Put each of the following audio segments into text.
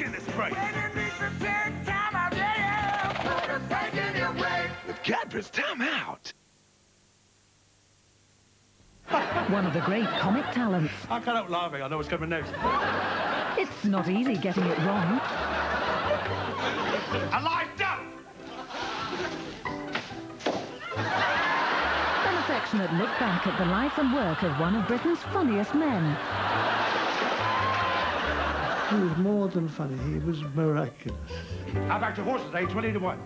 in this break. With Cadbury's Time Out. One of the great comic talents. I can't help laughing. I know what's coming next. It's not easy getting it wrong. A live duck! An affectionate look back at the life and work of one of Britain's funniest men. He was more than funny, he was miraculous. I'm back to horses, 20 to 1.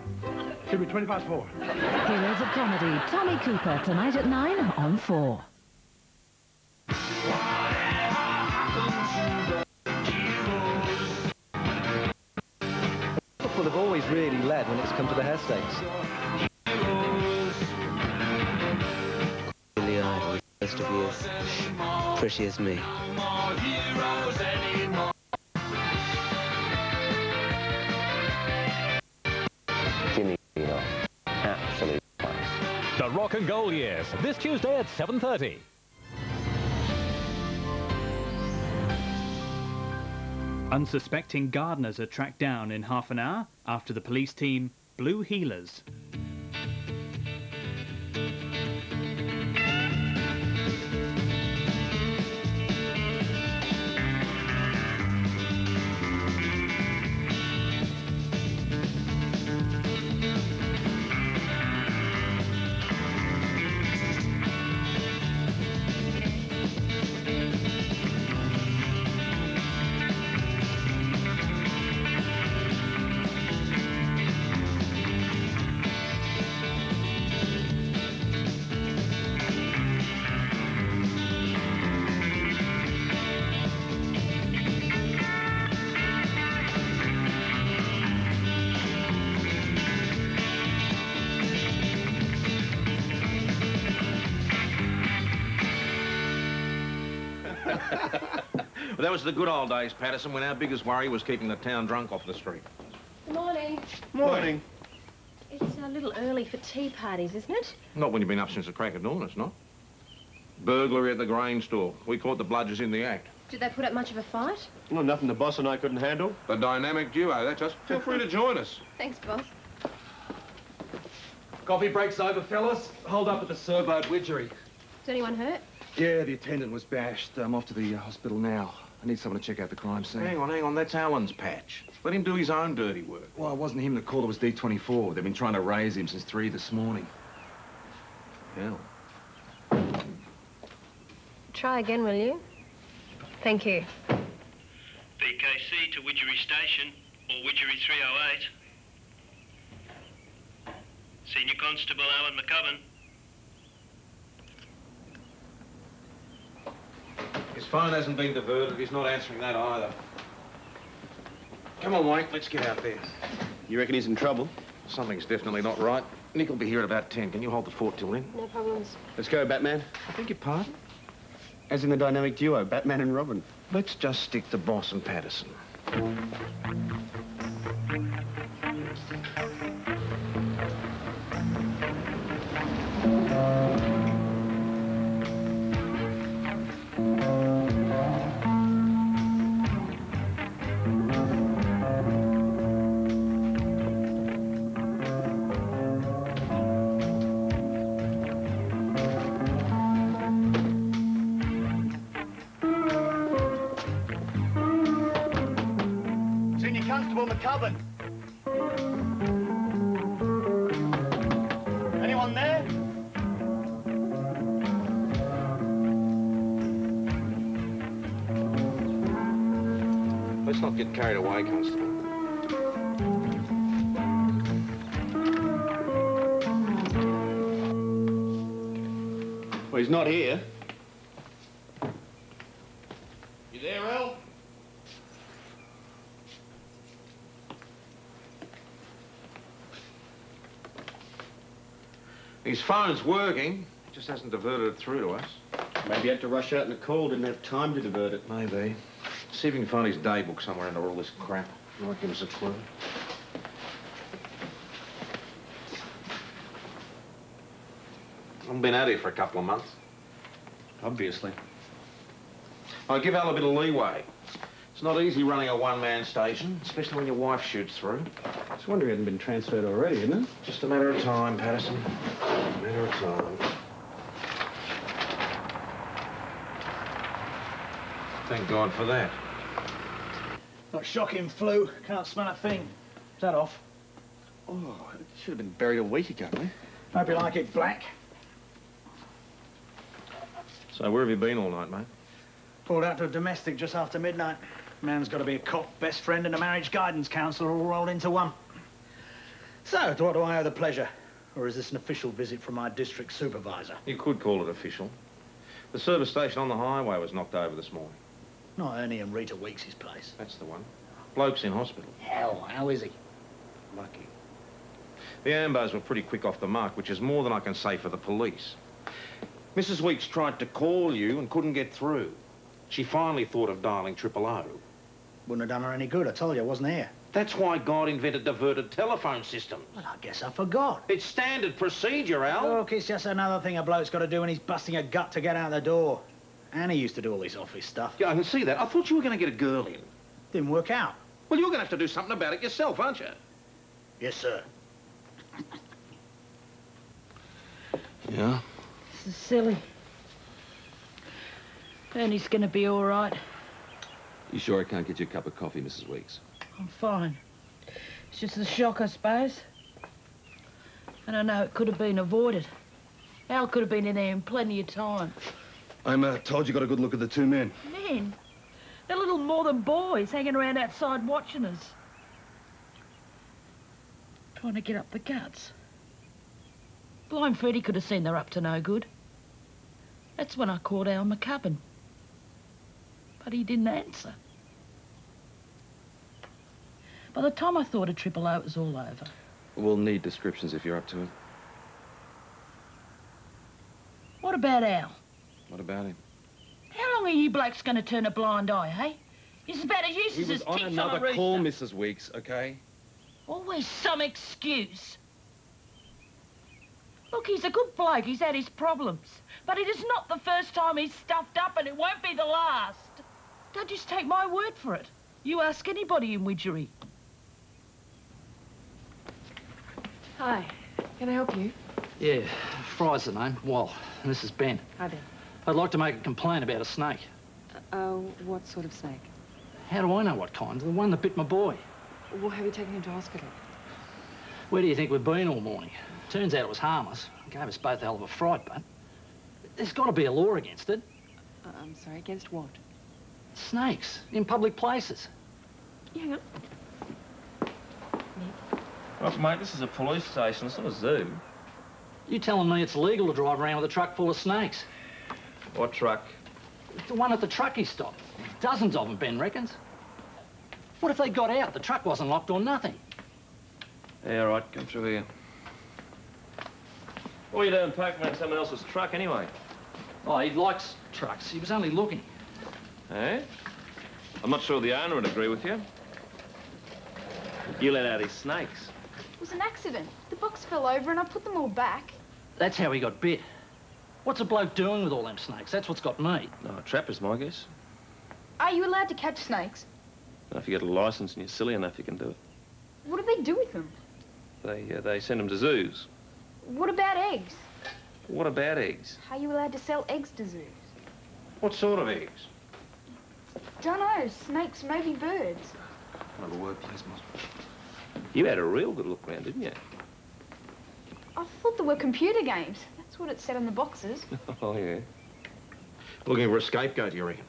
Give me 20 past 4. Heroes of comedy, Tommy Cooper, tonight at 9 on 4. People have always really led when it's come to the hair stakes. Really, I was supposed to be as pretty as me. Jimmy, you know, absolute class. The Rock and Gold Years, this Tuesday at 7:30. Unsuspecting gardeners are tracked down in half an hour after the police team Blue Heelers. Well, that was the good old days, Patterson, when our biggest worry was keeping the town drunk off the street. Good morning. Morning. It's a little early for tea parties, isn't it? Not when you've been up since the crack of dawn, it's not. Burglary at the grain store. We caught the bludgers in the act. Did they put up much of a fight? Well, nothing the boss and I couldn't handle. The dynamic duo, that's us. Feel free to join us. Thanks, boss. Coffee break's over, fellas. Hold up at the Servo Widgery. Is anyone hurt? Yeah, the attendant was bashed. I'm off to the hospital now. I need someone to check out the crime scene. Hang on. That's Alan's patch. Let him do his own dirty work. Well, it wasn't him that called. It was D24. They've been trying to raise him since 3 this morning. Hell. Try again, will you? Thank you. BKC to Widgery Station or Widgery 308. Senior Constable Alan McCubbin. His phone hasn't been diverted. He's not answering that either. Come on, Wake, let's get out there. You reckon he's in trouble? Something's definitely not right. Nick will be here at about 10. Can you hold the fort till then? No problems. Let's go, Batman. I beg your pardon? As in the dynamic duo, Batman and Robin. Let's just stick to Boss and Patterson. Constable McCubbin. Anyone there? Let's not get carried away, Constable. Well, he's not here. You there, Al? His phone's working, just hasn't diverted it through to us. Maybe he had to rush out in a call, didn't have time to divert it. Maybe. See if we can find his daybook somewhere under all this crap. Might give us a clue. I've been out here for a couple of months. Obviously. I'll give Al a bit of leeway. It's not easy running a one-man station, especially when your wife shoots through. It's a wonder he hadn't been transferred already, isn't it? Just a matter of time, Patterson. A matter of time. Thank God for that. Got shocking flu. Can't smell a thing. Is that off? Oh, it should have been buried a week ago, eh? Hope you like it black. So where have you been all night, mate? Pulled out to a domestic just after midnight. Man's got to be a cop, best friend and a marriage guidance counsellor all rolled into one. So, to what do I owe the pleasure? Or is this an official visit from my district supervisor? You could call it official. The service station on the highway was knocked over this morning. Not Ernie and Rita Weeks' place. That's the one. Bloke's in hospital. Hell, how is he? Lucky. The ambos were pretty quick off the mark, which is more than I can say for the police. Mrs. Weeks tried to call you and couldn't get through. She finally thought of dialing 000. Wouldn't have done her any good, I told you I wasn't here. That's why God invented diverted telephone systems. Well, I guess I forgot. It's standard procedure, Al. Look, it's just another thing a bloke's got to do when he's busting a gut to get out the door. Annie used to do all this office stuff. Yeah, I can see that. I thought you were going to get a girl in. Didn't work out. Well, you're going to have to do something about it yourself, aren't you? Yes, sir. Yeah? This is silly. Ernie's going to be all right. You sure I can't get you a cup of coffee, Mrs. Weeks? I'm fine. It's just the shock, I suppose. And I know it could have been avoided. Al could have been in there in plenty of time. I'm told you got a good look at the two men. Men? They're little more than boys hanging around outside watching us. Trying to get up the guts. Blind Freddie could have seen they're up to no good. That's when I called Al McCubbin. But he didn't answer. By the time I thought of 000, it was all over. We'll need descriptions if you're up to it. What about Al? What about him? How long are you blokes going to turn a blind eye, hey? He's about as useless as ticks on a rooster. He was on another call, Mrs. Weeks, okay? Always some excuse. Look, he's a good bloke. He's had his problems. But it is not the first time he's stuffed up, and it won't be the last. Don't just take my word for it. You ask anybody in Widgery. Hi. Can I help you? Yeah, Fry's the name. Wall. And this is Ben. Hi, Ben. I'd like to make a complaint about a snake. What sort of snake? How do I know what kind? The one that bit my boy. Well, have you taken him to hospital? Where do you think we've been all morning? Turns out it was harmless. It gave us both a hell of a fright, but there's got to be a law against it. I'm sorry, against what? Snakes in public places. Yeah, hang on. Look, mate, this is a police station. It's not a zoo. You telling me it's illegal to drive around with a truck full of snakes? What truck? The one at the truckie stop. Dozens of them, Ben reckons. What if they got out? The truck wasn't locked or nothing. Yeah, all right. Come through here. What are you doing parked around someone else's truck, anyway? Oh, he likes trucks. He was only looking. Eh? I'm not sure the owner would agree with you. You let out his snakes. It was an accident. The box fell over and I put them all back. That's how he got bit. What's a bloke doing with all them snakes? That's what's got me. No, trappers, my guess. Are you allowed to catch snakes? Well, if you get a licence and you're silly enough, you can do it. What do they do with them? They send them to zoos. What about eggs? What about eggs? Are you allowed to sell eggs to zoos? What sort of eggs? Dunno, snakes, maybe birds. Another word, please, Moss. You had a real good look round, didn't you? I thought there were computer games. That's what it said on the boxes. Oh, yeah. Looking for a scapegoat, you reckon?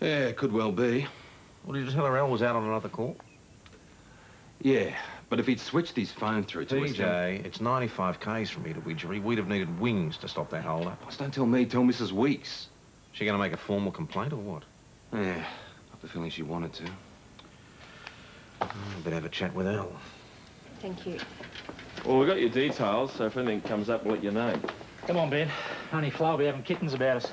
Yeah, could well be. Well, did you tell her Al was out on another call? Yeah, but if he'd switched his phone through to us... PJ, it's 95 k's from here to Widgery. We'd have needed wings to stop that hold-up. Oh, don't tell me, tell Mrs. Weeks. She going to make a formal complaint or what? Yeah, I have the feeling she wanted to. I better have a chat with Al. Thank you. Well, we got your details, so if anything comes up, we'll let you know. Come on, Ben. Honey Flo will be having kittens about us.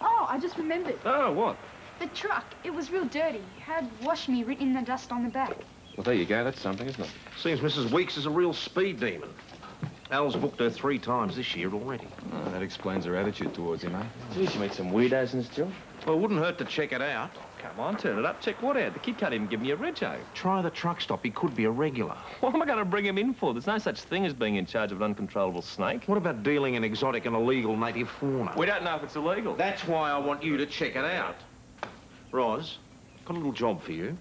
Oh, I just remembered. Oh, what? The truck. It was real dirty. Had "Wash Me" written in the dust on the back. Well, there you go. That's something, isn't it? Seems Mrs. Weeks is a real speed demon. Al's booked her 3 times this year already. Oh, that explains her attitude towards him, eh? Geez, you meet some weirdos in this job. Well, it wouldn't hurt to check it out. Come on, turn it up. Check what out. The kid can't even give me a rego. Try the truck stop. He could be a regular. What am I going to bring him in for? There's no such thing as being in charge of an uncontrollable snake. What about dealing in exotic and illegal native fauna? We don't know if it's illegal. That's why I want you to check it out. Roz, got a little job for you.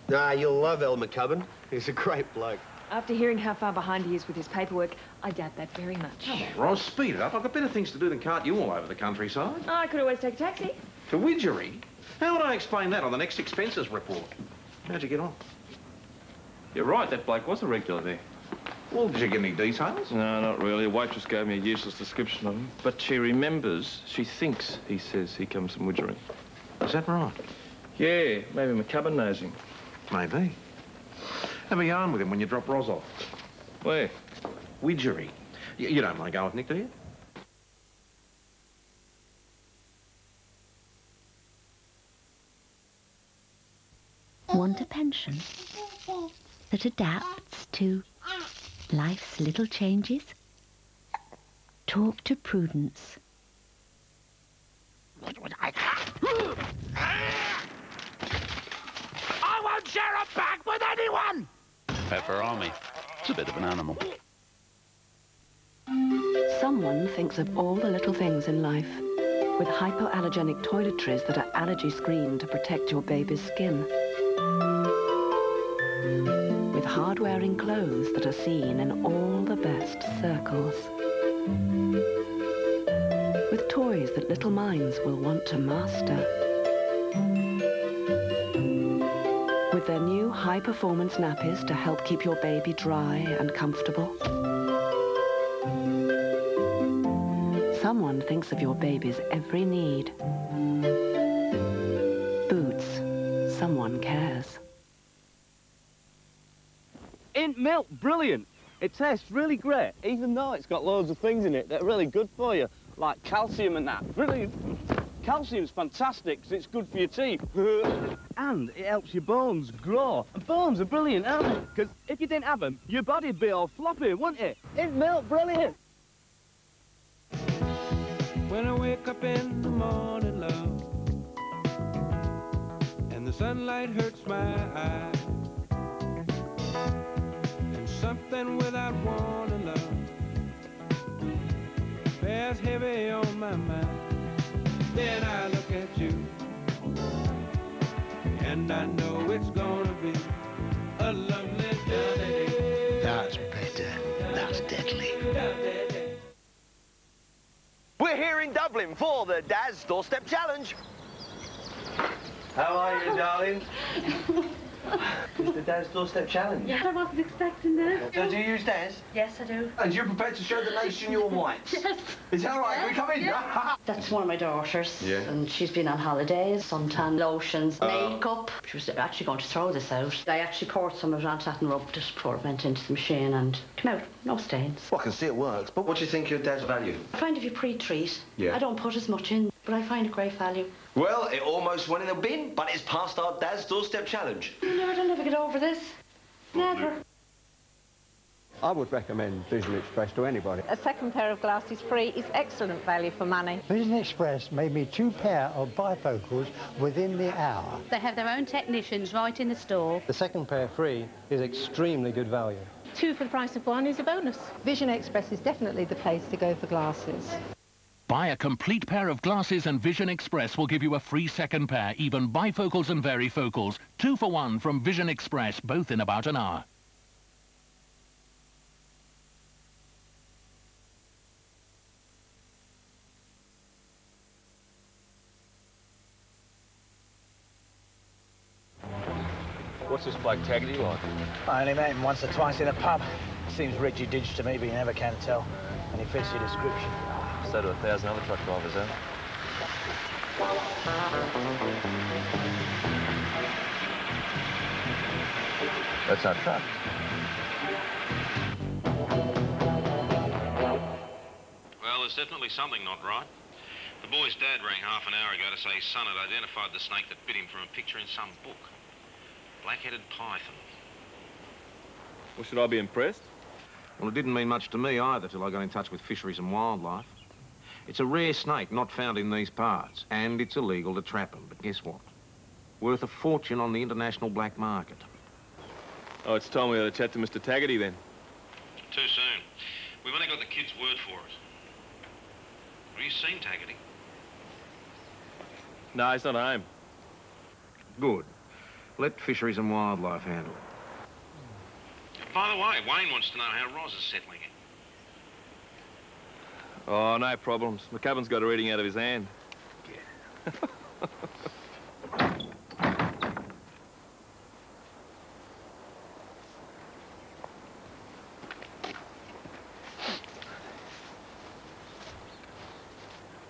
Nah, you'll love El McCubbin. He's a great bloke. After hearing how far behind he is with his paperwork, I doubt that very much. Come on, Roz, speed it up. I've got better things to do than cart you all over the countryside. Oh, I could always take a taxi. To Widgery? How would I explain that on the next expenses report? How'd you get on? You're right, that bloke was a regular there. Well, did you get any details? No, not really. A waitress gave me a useless description of him. But she remembers, she thinks he says he comes from Widgery. Is that right? Yeah, maybe McCubbin knows him. Maybe. Have a yarn with him when you drop Roz off. Where? Widgery. You don't mind going with Nick, do you? Want a pension that adapts to life's little changes? Talk to Prudence. I won't share a bag with anyone! Pepperami. It's a bit of an animal. Someone thinks of all the little things in life, with hypoallergenic toiletries that are allergy screened to protect your baby's skin. With hard-wearing clothes that are seen in all the best circles. With toys that little minds will want to master. With their new high-performance nappies to help keep your baby dry and comfortable. Someone thinks of your baby's every need. Boots. Someone cares. Int milk, brilliant. It tastes really great, even though it's got loads of things in it that are really good for you, like calcium and that. Brilliant. Calcium's fantastic because it's good for your teeth. And it helps your bones grow. And bones are brilliant, aren't they? Because if you didn't have them, your body'd be all floppy, wouldn't it? Int milk, brilliant. When I wake up in the morning, love, and the sunlight hurts my eyes, and something without warning, love, bears heavy on my mind. Then I look at you, and I know it's gonna be a lovely day. That's better. That's deadly. We're here in Dublin for the Dad's Doorstep Challenge. How are you, darling? It's the Dad's Doorstep Challenge. Yeah, I wasn't expecting that. So do you use Daz? Yes, I do. And you're prepared to show the nation your whites? Yes. Is that right? Can we come in? Yeah. That's one of my daughters. Yeah. And she's been on holidays, suntan lotions, makeup. She was actually going to throw this out. I actually poured some of it onto that and rubbed it before it went into the machine and came out. No stains. Well, I can see it works, but what do you think your Dad's value? I find if you pre-treat, Yeah. I don't put as much in, but I find a great value. Well, it almost went in the bin, but it's past our Dad's Doorstep Challenge. I'll never get over this. Never. I would recommend Vision Express to anybody. A second pair of glasses free is excellent value for money. Vision Express made me 2 pair of bifocals within the hour. They have their own technicians right in the store. The second pair free is extremely good value. 2 for the price of 1 is a bonus. Vision Express is definitely the place to go for glasses. Buy a complete pair of glasses and Vision Express will give you a free second pair, even bifocals and varifocals. 2 for 1 from Vision Express, both in about an hour. What's this bloke tagging you like? I only met him once or twice in a pub. Seems Reggie-Didge to me, but you never can tell. And he fits your description. So do 1,000 other truck drivers, eh? That's our truck. Well, there's definitely something not right. The boy's dad rang half an hour ago to say his son had identified the snake that bit him from a picture in some book. Black-headed python. Well, should I be impressed? Well, it didn't mean much to me either till I got in touch with Fisheries and Wildlife. It's a rare snake not found in these parts, and it's illegal to trap them. But guess what? Worth a fortune on the international black market. Oh, it's time we had a chat to Mr. Taggarty then. Too soon. We've only got the kid's word for it. Have you seen Taggarty? No, he's not home. Good. Let Fisheries and Wildlife handle it. By the way, Wayne wants to know how Roz is settling it. Oh, no problems. McCubbin's got her eating out of his hand.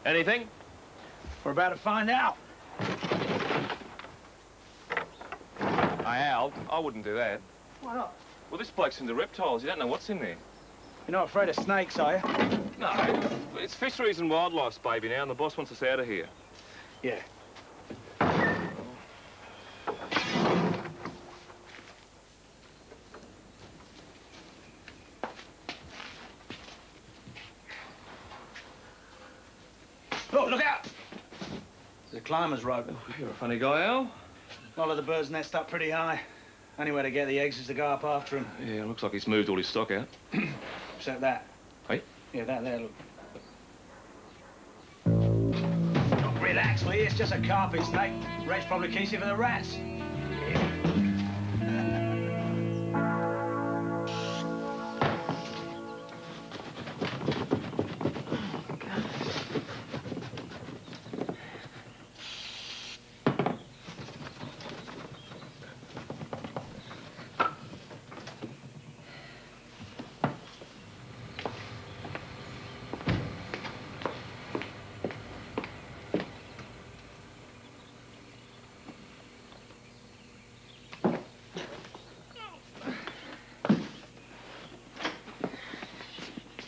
Anything? We're about to find out. Hey, Al, I wouldn't do that. Why not? Well, this bloke's into reptiles. You don't know what's in there. You're not afraid of snakes, are you? No, it's Fisheries and Wildlife's baby now, and the boss wants us out of here. Yeah. Look out! The climber's rope. You're a funny guy, Al. A lot of the birds nest up pretty high. Only way to get the eggs is to go up after them. Yeah, looks like he's moved all his stock out. Except that. Hey? Yeah, that there, look. Oh, relax, will you? It's just a carpet snake. Reg probably keeps it for the rats.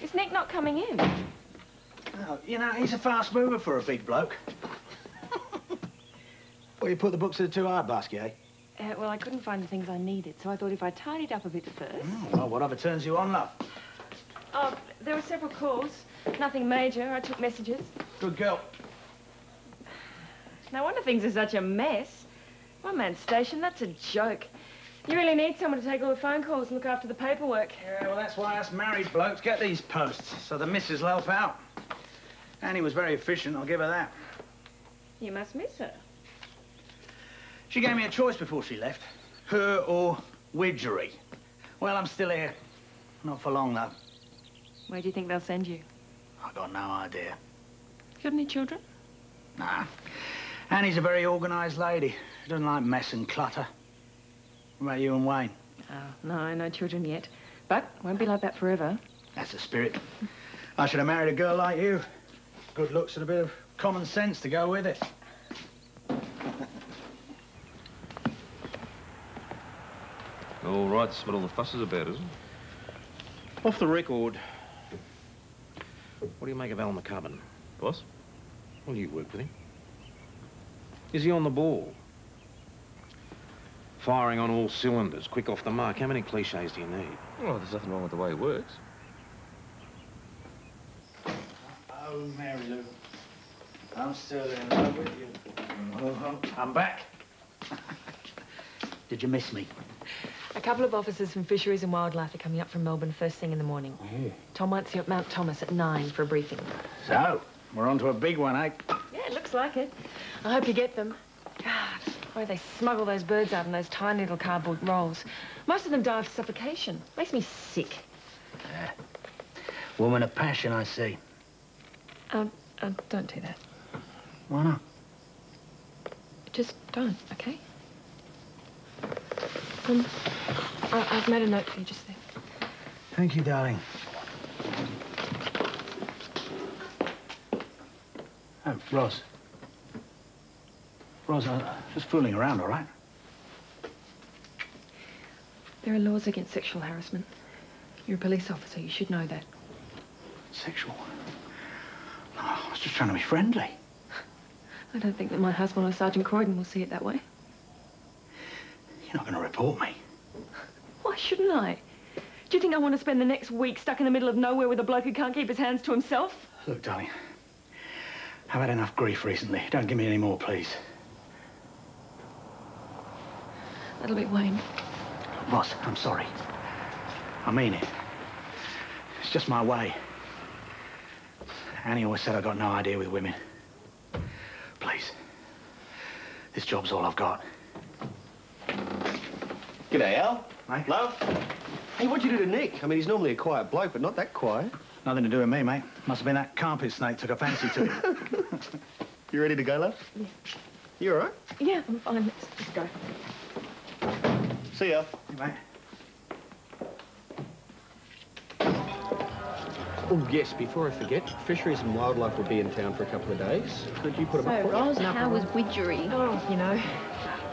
Is Nick not coming in? Oh, you know, he's a fast mover for a big bloke. Well, you put the books in the too-hard basket, eh? Well, I couldn't find the things I needed, so I thought if I tidied up a bit first... Well, whatever turns you on, love. Oh, there were several calls. Nothing major. I took messages. Good girl. No wonder things are such a mess. One man's station, that's a joke. You really need someone to take all the phone calls and look after the paperwork. Yeah, well, that's why us married blokes get these posts, so the missus will help out. Annie was very efficient, I'll give her that. You must miss her. She gave me a choice before she left. Her or Widgery. Well, I'm still here. Not for long, though. Where do you think they'll send you? I got no idea. Got any children? Nah. Annie's a very organised lady. She doesn't like mess and clutter. What about you and Wayne? Oh, no, no children yet. But won't be like that forever. That's the spirit. I should have married a girl like you. Good looks and a bit of common sense to go with it. All right, that's what all the fuss is about, isn't it? Off the record, what do you make of Al McCubbin? Boss? Well, you work with him. Is he on the ball? Firing on all cylinders, quick off the mark. How many cliches do you need? Well, there's nothing wrong with the way it works. Oh, Mary Lou. I'm still in love with you. Oh, I'm back. Did you miss me? A couple of officers from Fisheries and Wildlife are coming up from Melbourne first thing in the morning. Oh. Tom wants you at Mount Thomas at 9 for a briefing. So, we're on to a big one, eh? Yeah, it looks like it. I hope you get them. God, where they smuggle those birds out in those tiny little cardboard rolls. Most of them die of suffocation. Makes me sick. Yeah. Woman of passion, I see. Don't do that. Why not? Just don't, okay? I've made a note for you just there. Thank you, darling. Oh, Roz. Roz, I'm just fooling around, all right? There are laws against sexual harassment. You're a police officer, you should know that. Sexual? No, I was just trying to be friendly. I don't think that my husband or Sergeant Croydon will see it that way. You're not going to report me. Why shouldn't I? Do you think I want to spend the next week stuck in the middle of nowhere with a bloke who can't keep his hands to himself? Look, darling, I've had enough grief recently. Don't give me any more, please. That'll be Wayne. Ross, I'm sorry. I mean it. It's just my way. Annie always said I got no idea with women. Please. This job's all I've got. G'day, Al. Mate? Love? Hey, what'd you do to Nick? I mean, he's normally a quiet bloke, but not that quiet. Nothing to do with me, mate. Must have been that carpet snake took a fancy to him. You ready to go, love? Yeah. You all right? Yeah, I'm fine. Let's go. See ya. Hey, mate. Oh, yes, before I forget, Fisheries and Wildlife will be in town for a couple of days. Could you put them up So, for Ros, No how was problem. Widgery? Oh, you know.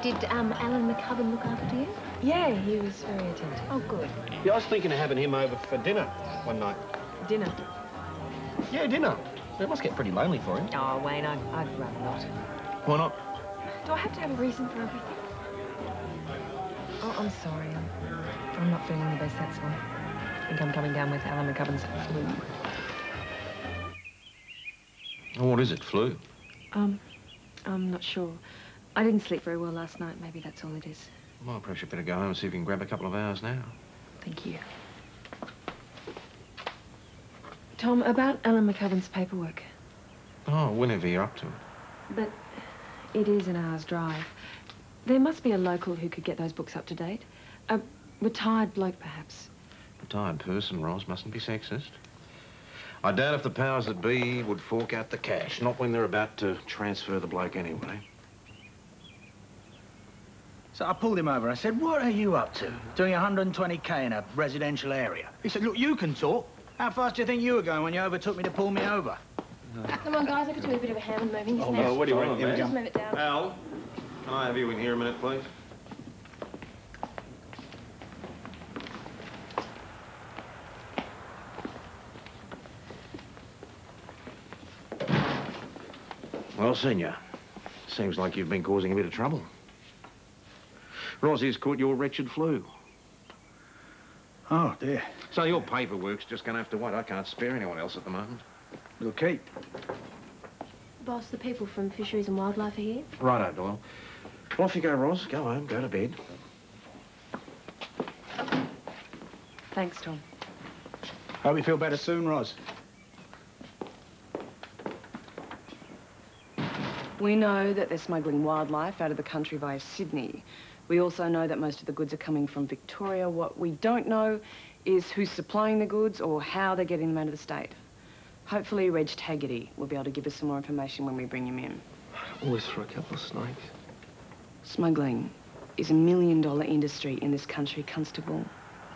Did Alan McCubbin look after you? Yeah, he was very attentive. Oh, good. Yeah, I was thinking of having him over for dinner one night. Dinner? Yeah, dinner. It must get pretty lonely for him. Oh, Wayne, I'd rather not. Why not? Do I have to have a reason for everything? Oh, I'm sorry. I'm not feeling the best, that's why. I think I'm coming down with Alan McCubbin's flu. Oh, what is it, flu? I'm not sure. I didn't sleep very well last night. Maybe that's all it is. Well, perhaps you'd better go home and see if you can grab a couple of hours now. Thank you. Tom, about Alan McCubbin's paperwork. Oh, whenever you're up to it. But it is an hour's drive. There must be a local who could get those books up to date. A retired bloke, perhaps. Retired person, Ros, mustn't be sexist. I doubt if the powers that be would fork out the cash, not when they're about to transfer the bloke anyway. So I pulled him over. I said, what are you up to? Doing 120k in a residential area. He said, look, you can talk. How fast do you think you were going when you overtook me to pull me over? Come on, guys, I could do a bit of a hand moving. Oh, no, what do you want? Just move it down. Al, can I have you in here a minute, please? Well, Senor, seems like you've been causing a bit of trouble. Rossie's caught your wretched flu. Oh, dear. So your paperwork's just going to have to wait. I can't spare anyone else at the moment. Little Keith. Boss, the people from Fisheries and Wildlife are here. Righto, Doyle. Well, off you go, Ross. Go home, go to bed. Thanks, Tom. Hope you feel better soon, Ros. We know that they're smuggling wildlife out of the country via Sydney. We also know that most of the goods are coming from Victoria. What we don't know is who's supplying the goods or how they're getting them out of the state. Hopefully Reg Taggarty will be able to give us some more information when we bring him in. Always for a couple of snakes. Smuggling is $1 million industry in this country, Constable.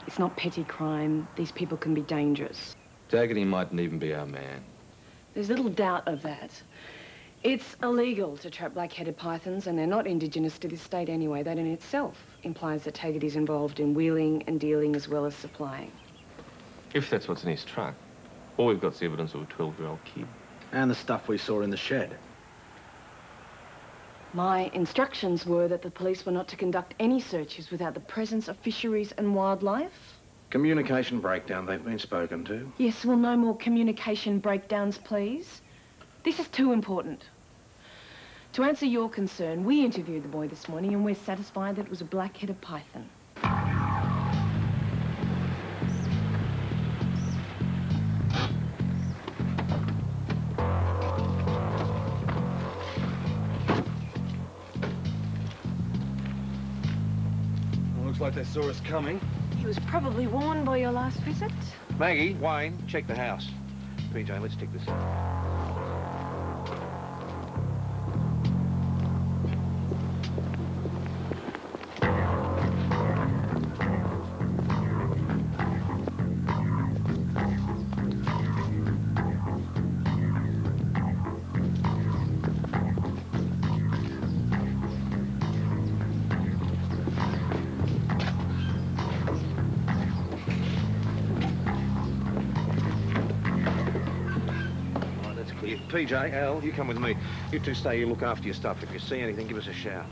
It's not petty crime. These people can be dangerous. Taggarty mightn't even be our man. There's little doubt of that. It's illegal to trap black-headed pythons, and they're not indigenous to this state anyway. That in itself implies that Taggarty's involved in wheeling and dealing as well as supplying. If that's what's in his truck, all we've got's the evidence of a 12-year-old kid. And the stuff we saw in the shed. My instructions were that the police were not to conduct any searches without the presence of Fisheries and Wildlife. Communication breakdown, they've been spoken to. Yes, well, no more communication breakdowns, please. This is too important. To answer your concern, we interviewed the boy this morning and we're satisfied that it was a black-headed python. Looks like they saw us coming. He was probably warned by your last visit. Maggie, Wayne, check the house. PJ, let's take this in. PJ, Al, you come with me. You two stay here, look after your stuff. If you see anything, give us a shout.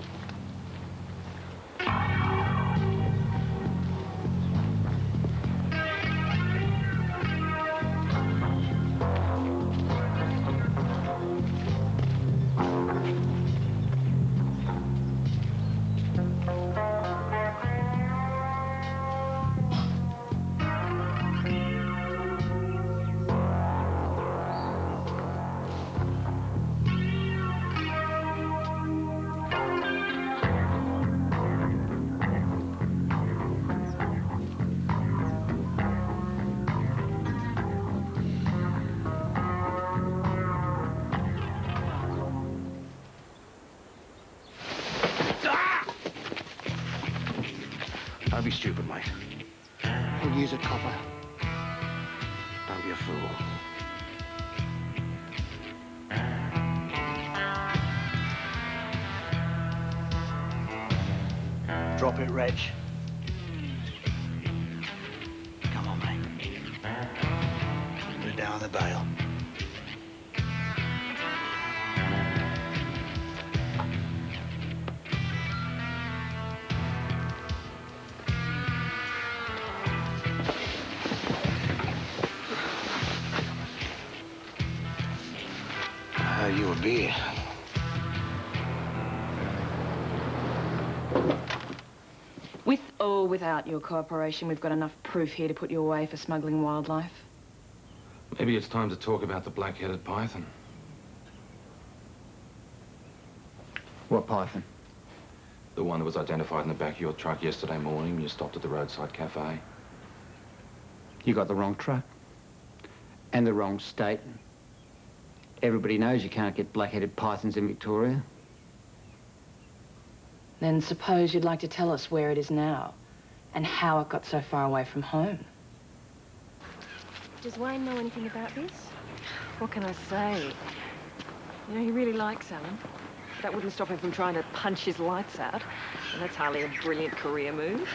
Don't be stupid, mate. We'll use it, copper. Don't be a fool. Drop it, Reg. Come on, mate. Put it down on the bail. You a beer. With or without your cooperation, we've got enough proof here to put you away for smuggling wildlife. Maybe it's time to talk about the black-headed python. What python? The one that was identified in the back of your truck yesterday morning when you stopped at the roadside cafe. You got the wrong truck. And the wrong state. Everybody knows you can't get black-headed pythons in Victoria. Then suppose you'd like to tell us where it is now and how it got so far away from home. Does Wayne know anything about this? What can I say? You know, he really likes Alan. That wouldn't stop him from trying to punch his lights out. And that's hardly a brilliant career move.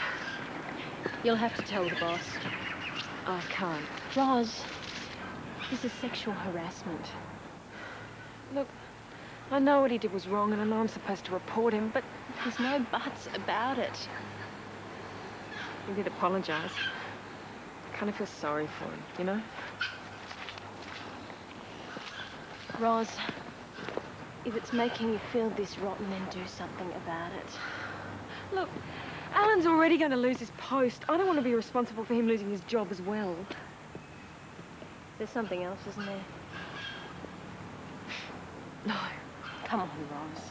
You'll have to tell the boss. I can't. Roz, this is sexual harassment. Look, I know what he did was wrong and I know I'm supposed to report him, but there's no buts about it. He did apologise. I kind of feel sorry for him, you know? Roz, if it's making you feel this rotten, then do something about it. Look, Alan's already going to lose his post. I don't want to be responsible for him losing his job as well. There's something else, isn't there? No. Come on, Roz.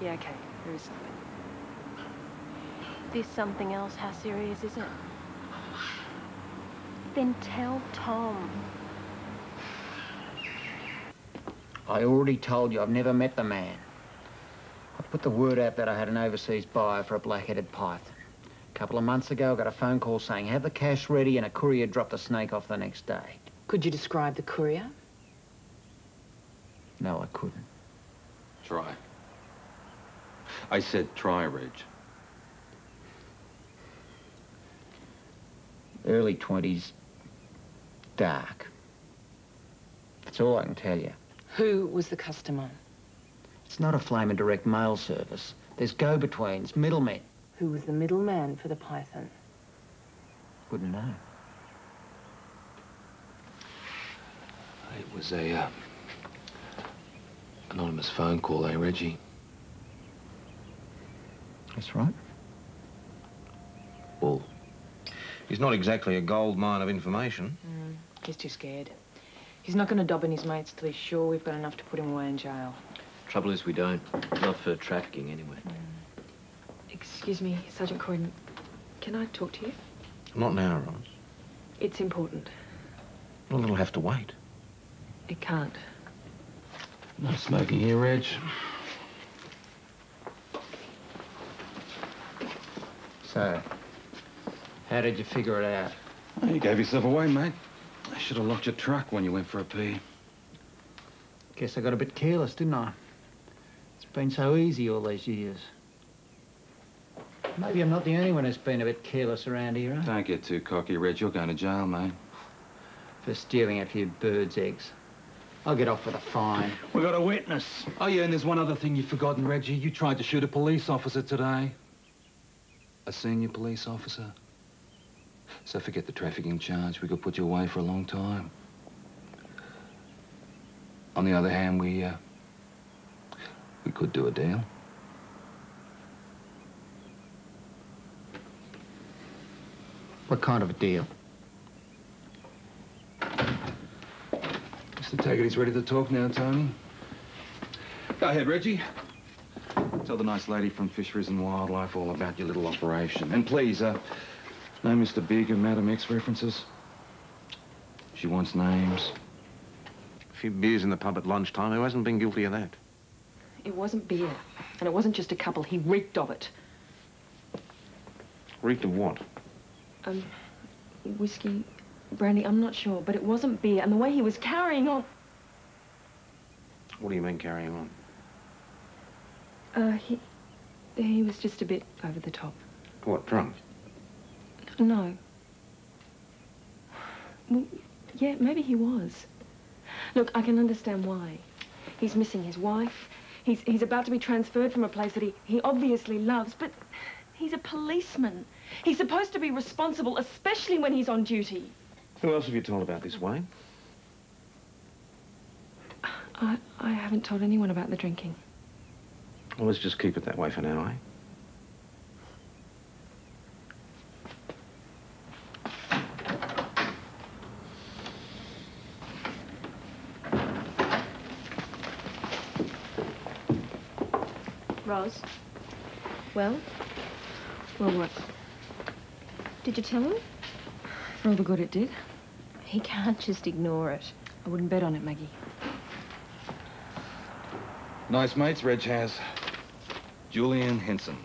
Yeah, okay. There is something. This something else, how serious is it? Then tell Tom. I already told you I've never met the man. I put the word out that I had an overseas buyer for a black-headed python. A couple of months ago, I got a phone call saying have the cash ready and a courier dropped the snake off the next day. Could you describe the courier? No, I couldn't. Try. I said try, Reg. Early 20s, dark. That's all I can tell you. Who was the customer? It's not a flaming direct mail service. There's go-betweens, middlemen. Who was the middleman for the python? Wouldn't know. It was a, anonymous phone call, eh, Reggie? That's right. Bull. He's not exactly a gold mine of information. He's too scared. He's not going to dob in his mates till he's sure we've got enough to put him away in jail. Trouble is we don't. Not for trafficking, anyway. Excuse me, Sergeant Croydon. Can I talk to you? Not now, Roz. It's important. Well, it'll have to wait. It can't. No smoking here, Reg. So, how did you figure it out? Well, you gave yourself away, mate. I should have locked your truck when you went for a pee. Guess I got a bit careless, didn't I? It's been so easy all these years. Maybe I'm not the only one who's been a bit careless around here, huh? Don't get too cocky, Reg. You're going to jail, mate. For stealing a few birds' eggs. I'll get off with a fine. We got a witness. Oh, yeah, and there's one other thing you've forgotten, Reggie. You tried to shoot a police officer today. A senior police officer. So forget the trafficking charge. We could put you away for a long time. On the other hand, we could do a deal. What kind of a deal? Mr. Taggarty's ready to talk now, Tony. Go ahead, Reggie. Tell the nice lady from Fisheries and Wildlife all about your little operation. And please, no Mr. Big and Madam X references. She wants names. A few beers in the pub at lunchtime. Who hasn't been guilty of that? It wasn't beer. And it wasn't just a couple. He reeked of it. Reeked of what? Whiskey, brandy, I'm not sure. But it wasn't beer. And the way he was carrying on... What do you mean carrying on? He was just a bit over the top. What, drunk? No. Well, yeah, maybe he was. Look, I can understand why. He's missing his wife. He's about to be transferred from a place that he obviously loves, but he's a policeman. He's supposed to be responsible, especially when he's on duty. Who else have you told about this, Wayne? I haven't told anyone about the drinking. Well, let's just keep it that way for now, eh? Ros? Well? Well, what? Did you tell him? For all the good it did. He can't just ignore it. I wouldn't bet on it, Maggie. Nice mates Reg has. Julian Henson.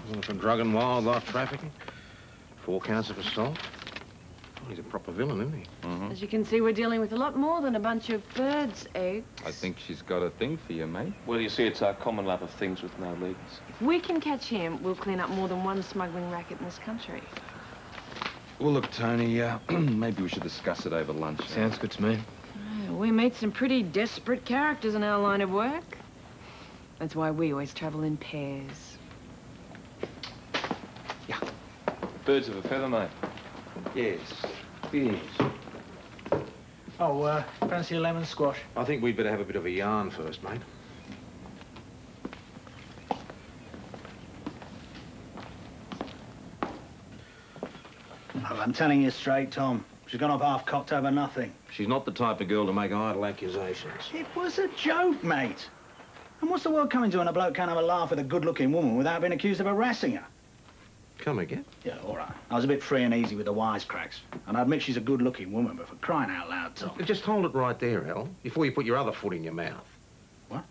Wanted for drug and wildlife trafficking. 4 counts of assault. Well, he's a proper villain, isn't he? As you can see, we're dealing with a lot more than a bunch of birds' eggs. I think she's got a thing for you, mate. Well, you see, it's our common love of things with no legs. If we can catch him, we'll clean up more than one smuggling racket in this country. Well, look, Tony, maybe we should discuss it over lunch. Sounds good to me. We meet some pretty desperate characters in our line of work. That's why we always travel in pairs. Birds of a feather, mate. Yes. Yes. Oh, fancy a lemon squash? I think we'd better have a bit of a yarn first, mate. Oh, I'm telling you straight, Tom. She's gone off half-cocked over nothing. She's not the type of girl to make idle accusations. It was a joke, mate. And what's the world coming to when a bloke can't have a laugh with a good-looking woman without being accused of harassing her? Come again? Yeah, all right. I was a bit free and easy with the wisecracks. And I admit she's a good-looking woman, but for crying out loud, Tom. Just hold it right there, Al, before you put your other foot in your mouth. What?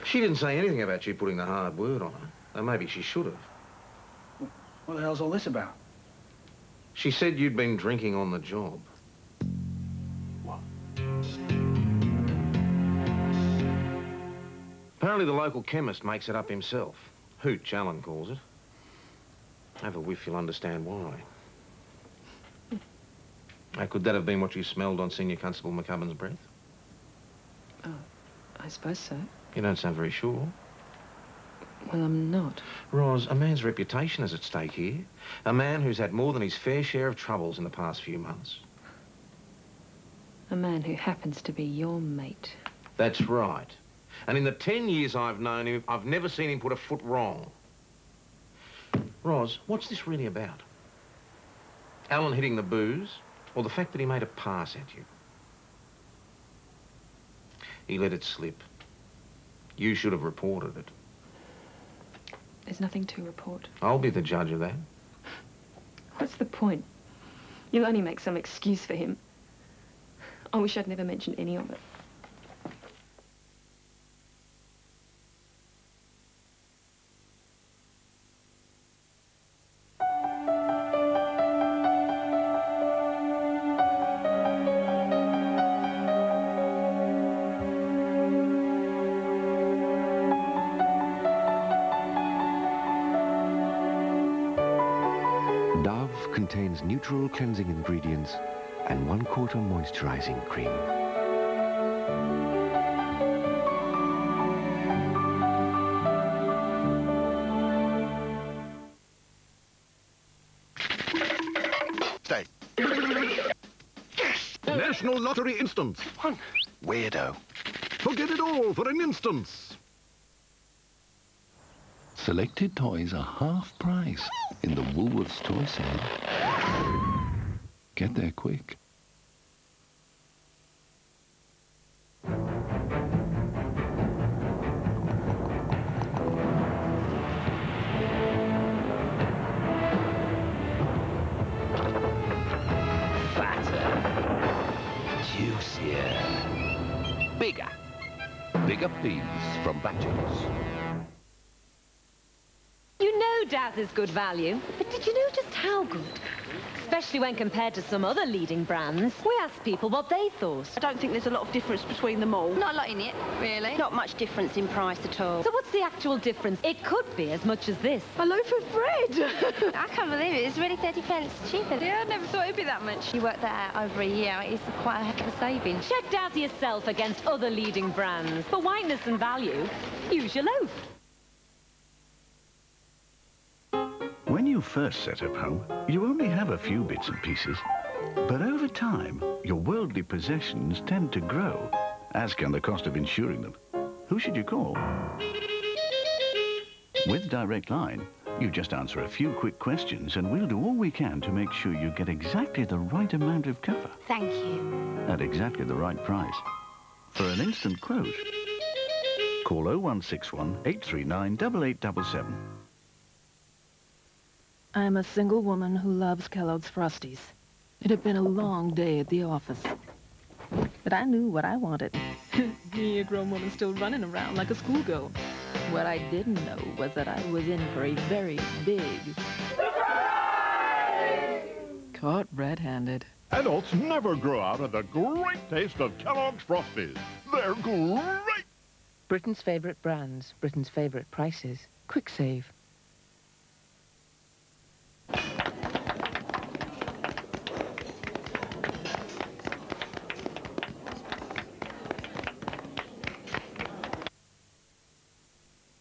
She didn't say anything about you putting the hard word on her. Though maybe she should have. What the hell's all this about? She said you'd been drinking on the job. What? Apparently the local chemist makes it up himself. Hooch, Alan calls it. Have a whiff, you'll understand why. Now, could that have been what you smelled on Senior Constable McCubbin's breath? Oh, I suppose so. You don't sound very sure. Well, I'm not. Ros, a man's reputation is at stake here. A man who's had more than his fair share of troubles in the past few months. A man who happens to be your mate. That's right. And in the 10 years I've known him, I've never seen him put a foot wrong. Ros, what's this really about? Alan hitting the booze, or the fact that he made a pass at you? He let it slip. You should have reported it. There's nothing to report. I'll be the judge of that. What's the point? You'll only make some excuse for him. I wish I'd never mentioned any of it. Dove contains neutral cleansing ingredients and 1/4 moisturizing cream. Stay. Yes! National Lottery Instance. Weirdo. Forget it all for an instance. Selected toys are half price in the Woolworths toy sale. Get there quick. Fatter. Juicier. bigger. Bigger peas from Batchings. You know Daz is good value, but did you know just how good? Especially when compared to some other leading brands. We asked people what they thought. I don't think there's a lot of difference between them all. Not a lot in it, really. Not much difference in price at all. So what's the actual difference? It could be as much as this. A loaf of bread! I can't believe it. It's really 30 pence cheaper. Yeah, I never thought it'd be that much. You worked that out over a year. It's quite a heck of a saving. Check Daz yourself against other leading brands. For whiteness and value, use your loaf. When you first set up home, you only have a few bits and pieces. But over time, your worldly possessions tend to grow, as can the cost of insuring them. Who should you call? With Direct Line, you just answer a few quick questions and we'll do all we can to make sure you get exactly the right amount of cover. Thank you. At exactly the right price. For an instant quote, call 0161 839 8877. I'm a single woman who loves Kellogg's Frosties. It had been a long day at the office. But I knew what I wanted. Me, a grown woman still running around like a schoolgirl. What I didn't know was that I was in for a very big... Surprise! Caught red-handed. Adults never grow out of the great taste of Kellogg's Frosties. They're great! Britain's favourite brands, Britain's favourite prices. Quick Save.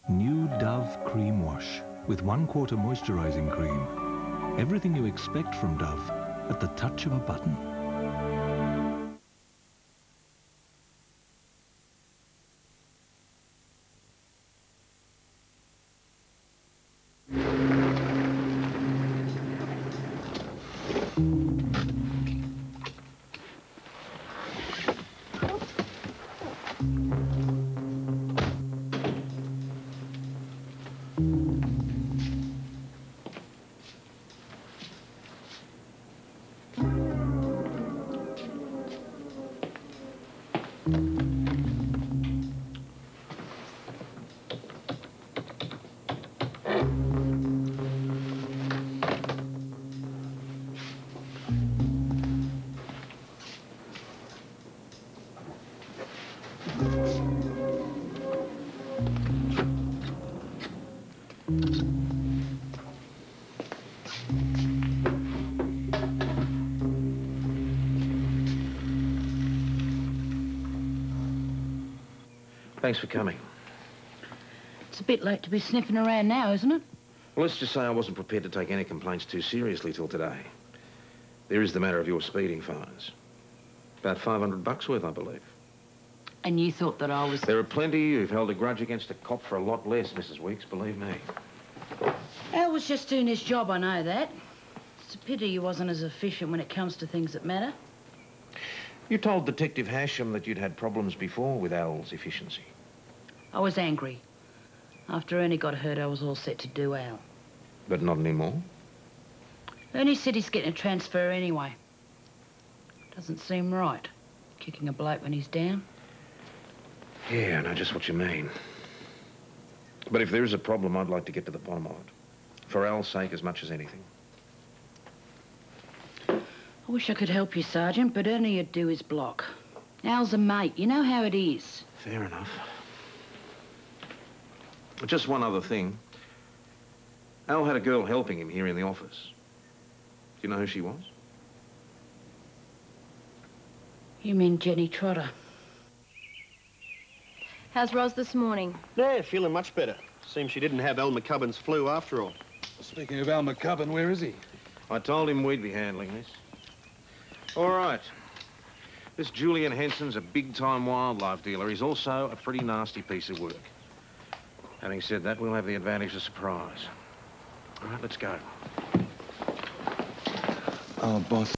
New Dove Cream Wash with 1/4 moisturising cream. Everything you expect from Dove at the touch of a button. Thanks for coming. It's a bit late to be sniffing around now, isn't it? Well, let's just say I wasn't prepared to take any complaints too seriously till today. There is the matter of your speeding fines. About $500 worth, I believe. And you thought that I was... There are plenty who've held a grudge against a cop for a lot less, Mrs. Weeks, believe me. Al was just doing his job, I know that. It's a pity he wasn't as efficient when it comes to things that matter. You told Detective Hasham that you'd had problems before with Al's efficiency. I was angry. After Ernie got hurt, I was all set to do Al. But not anymore? Ernie said he's getting a transfer anyway. Doesn't seem right, kicking a bloke when he's down. Yeah, I know just what you mean. But if there is a problem, I'd like to get to the bottom of it. For Al's sake as much as anything. I wish I could help you, Sergeant, but Ernie'd do his block. Al's a mate. You know how it is. Fair enough. Just one other thing. Al had a girl helping him here in the office. Do you know who she was? You mean Jenny Trotter? How's Ros this morning? Yeah, feeling much better. Seems she didn't have Al McCubbin's flu after all. Speaking of Al McCubbin, where is he? I told him we'd be handling this. All right. This Julian Henson's a big-time wildlife dealer. He's also a pretty nasty piece of work. Having said that, we'll have the advantage of surprise. All right, let's go. Oh, boss,